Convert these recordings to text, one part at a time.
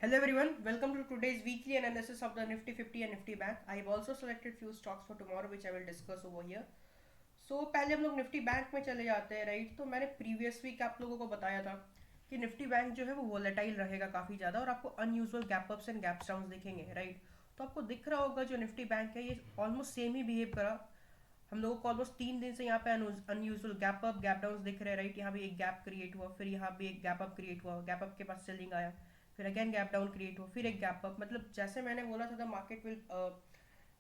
Hello everyone, welcome to today's weekly analysis of the Nifty 50 and Nifty Bank. I have also selected few stocks for tomorrow which I will discuss over here. पहले हम लोग Nifty bank में चले जाते हैं right. तो मैंने previous week आप लोगों को बताया था कि निफ्टी बैंक जो है वो वोलेटाइल रहेगा काफ़ी ज़्यादा और आपको unusual gap ups and gap downs दिखेंगे राइट। तो आपको दिख रहा होगा जो निफ्टी बैंक है ये ऑलमोस्ट सेम ही बिहेव करा। हम लोगों को ऑलमोस्ट 3 दिन से यहाँ पे unusual gap up gap down दिख रहे हैं राइट। यहाँ भी एक गैप क्रिएट हुआ, फिर यहाँ भी एक गैप अप क्रिएट हुआ, गैप अप के पास सेलिंग आया, फिर अगेन गैप डाउन क्रिएट हुआ, फिर एक गैप अप। मतलब जैसे मैंने बोला था the market will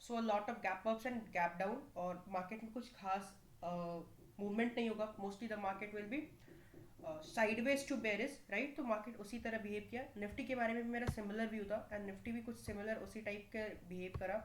show a lot of gap ups and gap down और मार्केट में कुछ खास मूवमेंट नहीं होगा। Mostly the market will be sideways to bearish right. तो मार्केट उसी तरह बिहेव किया। निफ्टी के बारे में भी मेरा सिमिलर व्यू था एंड निफ्टी भी कुछ सिमिलर उसी टाइप के बिहेव करा।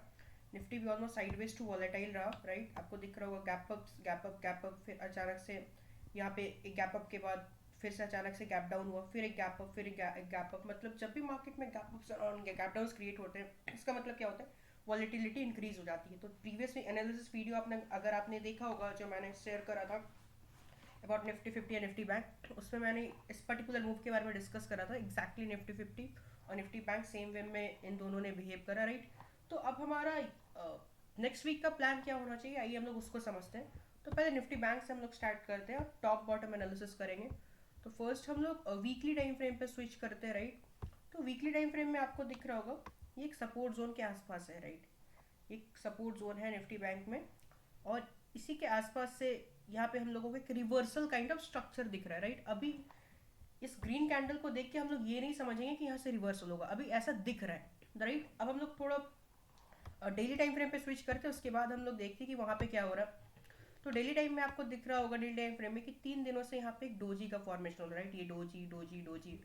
निफ्टी भी ऑलमोस्ट साइडवेज टू वॉलेटाइल रहा राइट। आपको दिख रहा होगा gap up gap up gap up, फिर अचानक से यहाँ पे एक गैप अप के बाद फिर से अचानक से गैप डाउन हुआ, फिर एक गैप अप, फिर एक गैप अप। मतलब जब भी मार्केट में गैप अप्स और गैप डाउन्स क्रिएट होते हैं इसका मतलब क्या होता है, वॉलेटिलिटी इंक्रीज हो जाती है। तो प्रीवियस एनालिसिस वीडियो आपने अगर आपने देखा होगा जो मैंने शेयर करा था about Nifty 50 and Nifty bank, उसमें मैंने इस पर्टिकुलर मूव के बारे में डिस्कस करा था। एग्जैक्टली निफ्टी 50 और निफ्टी बैंक सेम वे में इन दोनों ने बिहेव करा राइट। तो अब हमारा नेक्स्ट वीक का प्लान क्या होना चाहिए, आइए हम लोग उसको समझते हैं। तो पहले निफ्टी बैंक से हम लोग स्टार्ट करते हैं और टॉप बॉटम एनालिसिस करेंगे। तो फर्स्ट हम लोग वीकली टाइम फ्रेम पे स्विच करते हैं राइट। तो वीकली टाइम फ्रेम में आपको दिख रहा होगा ये एक सपोर्ट जोन के आसपास है राइट। एक सपोर्ट जोन है निफ्टी बैंक में और इसी के आसपास से यहाँ पे हम लोगों को एक रिवर्सल काइंड ऑफ स्ट्रक्चर दिख रहा है राइट। अभी इस ग्रीन कैंडल को देख के हम लोग ये नहीं समझेंगे कि यहाँ से रिवर्सल होगा, अभी ऐसा दिख रहा है राइट। अब हम लोग थोड़ा डेली टाइम फ्रेम पे स्विच करते हैं, उसके बाद हम लोग देखते हैं कि वहाँ पे क्या हो रहा है। तो डेली टाइम में आपको दिख रहा होगा डेली टाइम फ्रेम में कि 3 दिनों से यहाँ पे एक डोजी का फॉर्मेशन हो रहा है राइट। ये डोजी डोजी डोजी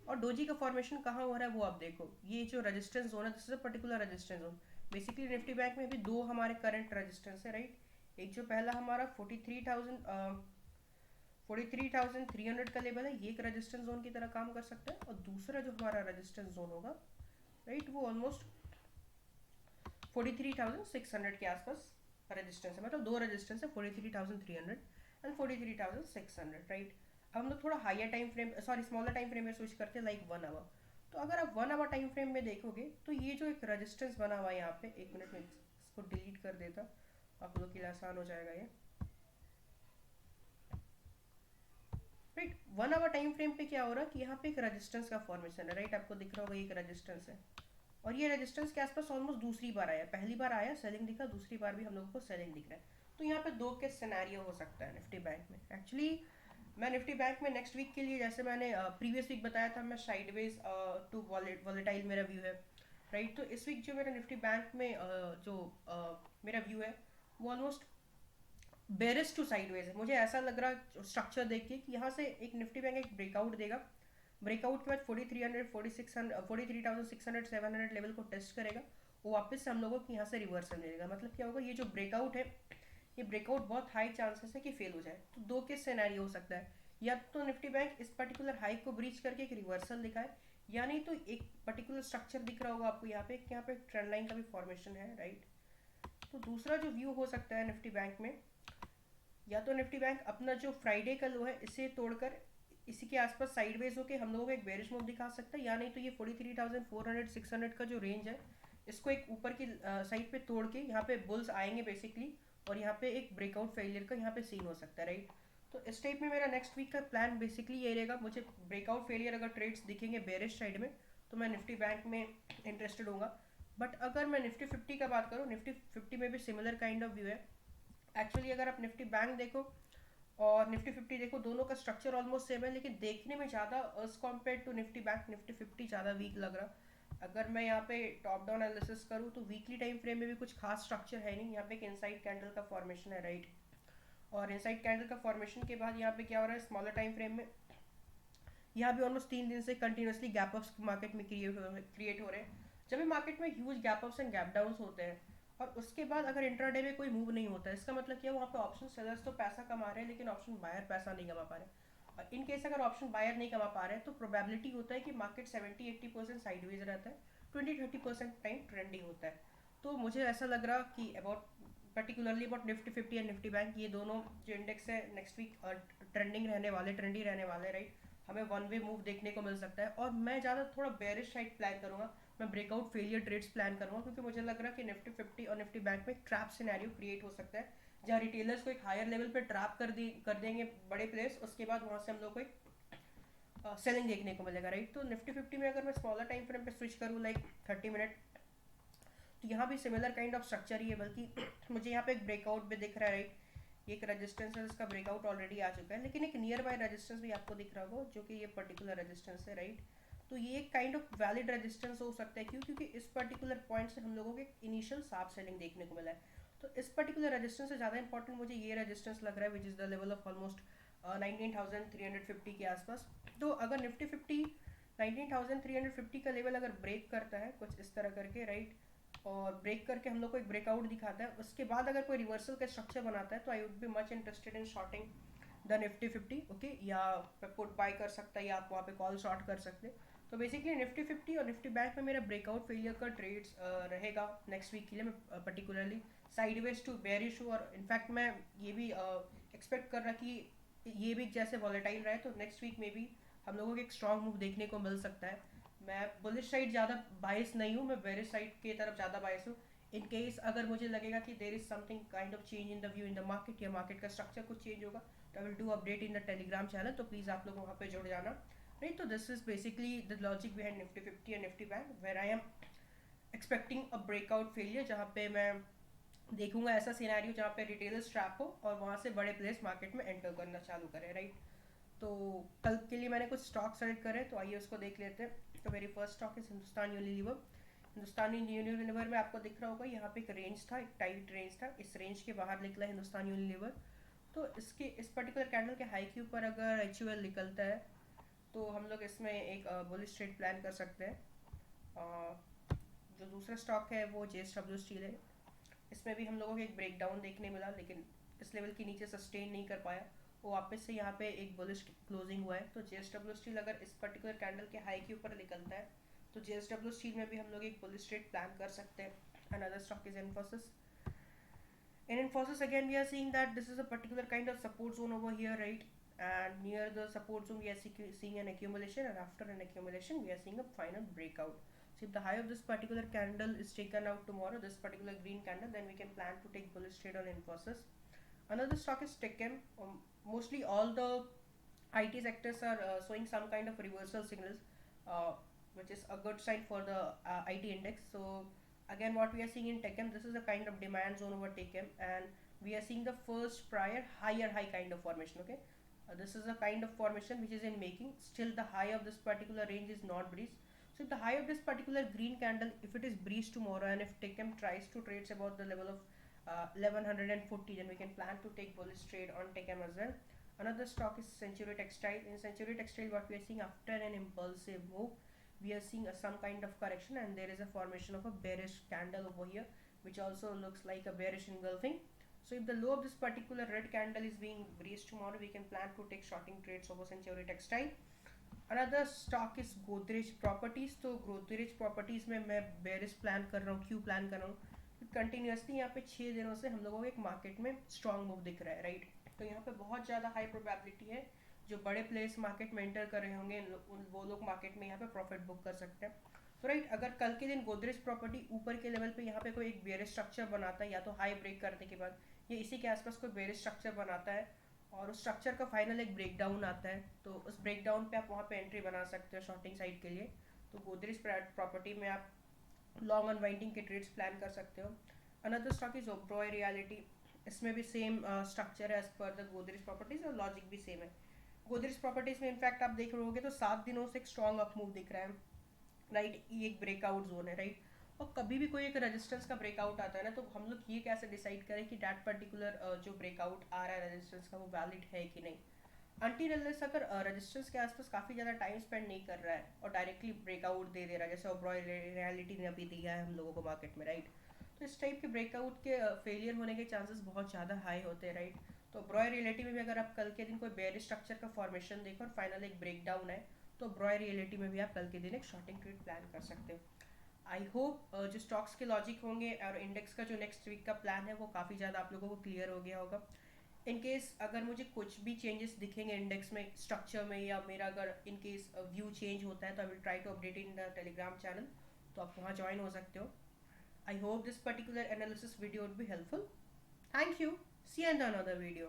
और डोजी का फॉर्मेशन कहाँ हो रहा है वो आप देखो। ये जो रेजिस्टेंस जोन है this is a particular resistance zone. Basically Nifty bank में भी दो हमारे करंट रेजिस्टेंस है राइट। एक जो पहला हमारा 43,300 का लेवल है, ये एक रेजिस्टेंस जोन की तरह काम कर सकता है। और दूसरा जो हमारा रेजिस्टेंस जोन होगा राइट वो ऑलमोस्ट 43,600 के आसपास रेजिस्टेंस है। मतलब दो रेजिस्टेंस है, 43,300 एंड 43,600 राइट। अब हम लोग थोड़ा higher time frame sorry smaller time frame में स्विच करते हैं लाइक 1 आवर। तो अगर आप 1 आवर टाइम फ्रेम में देखोगे तो ये जो एक रेजिस्टेंस बना हुआ है यहाँ पे, एक मिनट में इसको डिलीट कर देता आप लोग के लिए आसान हो जाएगा ये राइट। 1 आवर टाइम फ्रेम पे क्या हो रहा है कि यहाँ पे एक रेजिस्टेंस का फॉर्मेशन है राइट। आपको दिख रहा होगा एक रेजिस्टेंस है और ये रेजिस्टेंस के आसपास ऑलमोस्ट दूसरी बार आया। पहली बार आया सेलिंग दिखा, दूसरी बार भी हम लोगों को सेलिंग दिख रहा है। तो यहाँ पे दो के सिनेरियो हो सकता है निफ्टी बैंक में। एक्चुअली मैं निफ्टी बैंक में नेक्स्ट वीक के लिए जैसे मैंने प्रीवियस वीक बताया था मैं साइडवेज टू वॉलेटाइल मेरा व्यू है राइट। तो इस वीक जो मेरा निफ्टी बैंक में जो मेरा व्यू है वो ऑलमोस्ट बेरिस टू साइडवेज है। मुझे ऐसा लग रहा स्ट्रक्चर देख के कि यहाँ से एक निफ्टी बैंक एक ब्रेकआउट देगा, ब्रेकआउट के बाद 4300 4600 43,600 700 लेवल को टेस्ट करेगा, वो वापस से हम लोगों को यहाँ से रिवर्सल मिलेगा। मतलब क्या होगा, ये जो ब्रेकआउट है ये ब्रेकआउट बहुत हाई चांसेस है कि फेल हो जाए। तो दो के सिनेरियो हो सकता है, या तो निफ्टी बैंक इस पर्टिकुलर हाई को ब्रीच करके एक रिवर्सल दिखाए, या नहीं तो एक पर्टिकुलर स्ट्रक्चर दिख रहा होगा आपको यहाँ पे ट्रेंड लाइन का भी फॉर्मेशन है राइट। तो दूसरा जो व्यू हो सकता है निफ्टी बैंक में, या तो निफ्टी बैंक अपना जो फ्राइडे का लो है इसे तोड़कर इसी के आसपास साइडवेज होकर हम लोगों को एक बेरिश मूव दिखा सकता है, या नहीं तो ये 43,400 600 का जो रेंज है इसको एक ऊपर की साइड पे तोड़ के यहाँ पे बुल्स आएंगे बेसिकली, और यहाँ पे एक ब्रेकआउट फेलियर का यहाँ पे सीन हो सकता है राइट। तो इस टाइप में मेरा नेक्स्ट वीक का प्लान बेसिकली ये रहेगा। मुझे ब्रेकआउट फेलियर अगर ट्रेड्स दिखेंगे बेरिश साइड में तो मैं निफ्टी बैंक में इंटरेस्टेड होऊंगा। बट अगर मैं निफ्टी 50 का बात करूँ, निफ्टी 50 में भी सिमिलर काइंड ऑफ व्यू है। एक्चुअली अगर आप निफ्टी बैंक देखो और निफ्टी 50 देखो, दोनों का स्ट्रक्चर ऑलमोस्ट सेम है, लेकिन देखने में ज़्यादा as compare to Nifty bank Nifty 50 ज़्यादा वीक लग रहा। अगर मैं यहाँ पे टॉप डाउन एनालिसिस करूँ तो वीकली टाइम फ्रेम में भी कुछ खास स्ट्रक्चर है नहीं। यहाँ पे एक इनसाइड कैंडल का फॉर्मेशन है राइट, और इनसाइड कैंडल का फॉर्मेशन के बाद यहाँ पे क्या हो रहा है स्मॉलर टाइम फ्रेम में, यहाँ भी ऑलमोस्ट 3 दिन से कंटिन्यूसली गैप अप्स मार्केट में क्रिएट हो रहे हैं। जब भी मार्केट में huge gap ups and gap downs होते हैं और उसके बाद अगर इंट्राडे में कोई मूव नहीं होता है, इसका मतलब क्या है वहाँ पे ऑप्शन सेलर्स तो पैसा कमा रहे हैं लेकिन ऑप्शन बायर पैसा नहीं कमा पा रहे। और इन केस अगर ऑप्शन बायर नहीं कमा पा रहे हैं तो प्रोबेबिलिटी होता है कि मार्केट 70-80% साइडवेज रहता है, 20-30% टाइम ट्रेंडिंग होता है। तो मुझे ऐसा लग रहा कि about particularly about Nifty 50 and Nifty bank, ये दोनों जो इंडेक्स है नेक्स्ट वीक ट्रेंडिंग रहने वाले, ट्रेंडी रहने वाले राइट। हमें वन वे मूव देखने को मिल सकता है। और मैं ज़्यादा थोड़ा बेरिश साइड प्लान करूँगा, मैं ब्रेकआउट फेलियर ट्रेड्स प्लान करूँगा, क्योंकि मुझे लग रहा है कि निफ्टी 50 और निफ्टी बैंक में एक ट्रैप सिनेरियो क्रिएट हो सकता है, जहाँ रिटेलर्स को एक हायर लेवल पे ट्रैप कर देंगे बड़े प्लेयर्स, उसके बाद वहाँ से हम लोग को एक सेलिंग देखने को मिलेगा, राइट। तो निफ्टी 50 में अगर मैं स्मॉलर टाइम फ्रेम पे स्विच करूँ लाइक 30 मिनट, तो यहाँ भी सिमिलर काइंड ऑफ स्ट्रक्चर ही है, बल्कि मुझे यहाँ पे एक ब्रेकआउट भी दिख रहा है, राइट। ये एक रेजिस्टेंस है, इसका ब्रेकआउट ऑलरेडी आ चुका है, लेकिन एक नियर बाय रेजिस्टेंस भी आपको दिख रहा होगा, जो कि ये पर्टिकुलर रेजिस्टेंस है, राइट। तो ये एक काइंड ऑफ वैलिड रेजिस्टेंस हो सकता है, क्यों, क्योंकि इस पर्टिकुलर पॉइंट से हम लोगों को एक इनिशियल शार्प सेलिंग देखने को मिला है। तो इस पर्टिकुलर रेजिस्टेंस से ज़्यादा इंपॉर्टेंट मुझे ये रेजिस्टेंस लग रहा है, which is the level of almost 19,350 के आसपास। तो अगर निफ्टी 50 19,350 का लेवल अगर ब्रेक करता है कुछ इस तरह करके, राइट, और ब्रेक करके हम लोग को एक ब्रेकआउट दिखाता है, उसके बाद अगर कोई रिवर्सल का स्ट्रक्चर बनाता है, तो I would be much interested in shorting the Nifty 50, okay. या पुट बाय कर सकता है, या आप वहाँ पे कॉल शॉर्ट कर सकते हैं। तो बेसिकली निफ्टी 50 और निफ्टी बैंक में मेरा ब्रेकआउट फेलियर का ट्रेड्स रहेगा नेक्स्ट वीक के लिए। मैं पर्टिकुलरली साइडवेज टू बेरिश हूँ, और इनफैक्ट मैं ये भी एक्सपेक्ट कर रहा कि ये वीक जैसे वॉलेटाइल रहा है, तो नेक्स्ट वीक में भी हम लोगों को एक स्ट्रॉन्ग मूव देखने को मिल सकता है। मैं बुलिश साइड ज़्यादा बायस नहीं हूँ, मैं बेरिश साइड की तरफ ज़्यादा बायस हूँ। इन केस अगर मुझे लगेगा कि there is something kind of change in the view in the market, या मार्केट का स्ट्रक्चर कुछ चेंज होगा, तो I will do update in the Telegram channel, तो प्लीज़ आप लोग वहाँ पे जुड़ जाना, राइट। तो this is basically the logic behind Nifty 50 and Nifty bank, where I am expecting a breakout failure, जहाँ पे मैं देखूंगा ऐसा सिनेरियो जहाँ पे रिटेलर्स ट्रैप हो और वहाँ से बड़े प्लेयर्स मार्केट में एंटर करना चालू करें, राइट। तो कल के लिए मैंने कुछ स्टॉक सेलेक्ट करे, तो आइए उसको देख लेते हैं। तो मेरी फर्स्ट स्टॉक है हिंदुस्तान यूनिलीवर। हिंदुस्तान यूनिलीवर में आपको दिख रहा होगा यहाँ पे एक रेंज था, एक टाइट रेंज था, इस रेंज के बाहर निकला हिंदुस्तान यूनिलीवर। तो इसके इस पर्टिकुलर कैंडल के हाई के ऊपर अगर HUL निकलता है, तो हम लोग इसमें एक बुलिश ट्रेड प्लान कर सकते हैं। जो दूसरा स्टॉक है वो JSW स्टील है। इसमें भी हम लोगों को एक ब्रेकडाउन देखने मिला, लेकिन इस लेवल के नीचे सस्टेन नहीं कर पाया, वो वापस से यहाँ पे एक बुलिश क्लोजिंग हुआ है। तो JSW स्टील अगर इस पर्टिकुलर कैंडल के हाई के ऊपर निकलता है, तो JSW स्टील में भी हम लोग एक बुलिश ट्रेड प्लान कर सकते हैं। Another stock is Infosys. In Infosys again we are seeing that this is a particular kind of support zone over here, right? And near the support zone we are seeing an accumulation, and after an accumulation we are seeing a final breakout. So if the high of this particular candle is taken out tomorrow, this particular green candle, then we can plan to take bullish trade on Infosys. Another stock is TechM. Mostly all the IT sectors are showing some kind of reversal signals, uh, which is a good sign for the IT index. So again, what we are seeing in TechM, this is a kind of demand zone over TechM, and we are seeing the first prior higher high kind of formation. Okay, this is a kind of formation which is in making. Still, the high of this particular range is not breached. So if the high of this particular green candle, if it is breached tomorrow, and if TechM tries to trade about the level of 1140, then we can plan to take bullish trade on TechM as well. Another stock is Century Textile. In Century Textile, what we are seeing after an impulsive move, we are seeing some kind of correction, and there is a formation of a bearish candle over here, which also looks like a bearish engulfing. So if the low of this particular red candle is being breached tomorrow, we can plan to take shorting trades over Century Textile. Another stock is Godrej Properties. तो Godrej Properties में मैं bearish plan कर रहा हूँ, क्यों plan कर रहा हूँ, कंटिन्यूसली यहाँ पे 6 दिनों से हम लोगों को एक मार्केट में स्ट्रॉन्ग मूव दिख रहा है, राइट। तो यहाँ पे बहुत ज़्यादा हाई प्रोबेबिलिटी है जो बड़े प्लेयर्स मार्केट में एंटर कर रहे होंगे, वो लोग मार्केट में यहाँ पे प्रॉफिट बुक कर सकते हैं। तो राइट, अगर कल के दिन गोदरेज प्रॉपर्टी ऊपर के लेवल पे यहाँ पे कोई एक बेरिश स्ट्रक्चर बनाता है, या तो हाई ब्रेक करने के बाद या इसी के आसपास कोई बेरिश स्ट्रक्चर बनाता है, और उस स्ट्रक्चर का फाइनल एक ब्रेकडाउन आता है, तो उस ब्रेकडाउन पे आप वहाँ पे एंट्री बना सकते हो शॉर्टिंग साइड के लिए। तो गोदरेज प्रॉपर्टी में आप लॉन्ग अनवाइंडिंग के ट्रेड्स प्लान कर सकते हो। Another stock is Oberoi realty. इसमें भी सेम स्ट्रक्चर है as per the Godrej properties, और लॉजिक भी सेम है। गोदरेज प्रॉपर्टीज में इनफैक्ट आप देख रहे होगे तो 7 दिनों से एक स्ट्रॉन्ग अप मूव दिख रहा है, राइट। ये एक ब्रेकआउट जोन है, राइट। और कभी भी कोई एक रेजिस्टेंस का ब्रेकआउट आता है ना, तो हम लोग ये कैसे डिसाइड करें कि दैट पर्टिकुलर जो ब्रेकआउट आ रहा है रेजिस्टेंस का, वो वैलिड है कि नहीं। अनटिल अनलेस अगर रेजिस्टेंस के आसपास काफ़ी ज़्यादा टाइम स्पेंड नहीं कर रहा है और डायरेक्टली ब्रेकआउट दे रहा है, जैसे ओब्रॉय रियलिटी ने अभी दिया है हम लोगों को मार्केट में, राइट। तो इस टाइप के ब्रेकआउट के फेलियर होने के चांसेस बहुत ज़्यादा हाई होते हैं, राइट। तो ब्रॉय रियलिटी में भी अगर आप कल के दिन कोई बेरिश स्ट्रक्चर का फॉर्मेशन देखो और फाइनल एक ब्रेकडाउन है, तो ब्रॉय रियलिटी में भी आप कल के दिन एक शॉर्टिंग ट्रेड प्लान कर सकते हो। आई होप जो स्टॉक्स के लॉजिक होंगे और इंडेक्स का जो नेक्स्ट वीक का प्लान है वो काफ़ी ज़्यादा आप लोगों को क्लियर हो गया होगा। इन केस अगर मुझे कुछ भी चेंजेस दिखेंगे इंडेक्स में, स्ट्रक्चर में, या मेरा अगर इन केस व्यू चेंज होता है तो I will try to update in the Telegram channel, तो आप वहाँ ज्वाइन हो सकते हो. I hope this particular analysis video would be helpful. Thank you. See you in another video.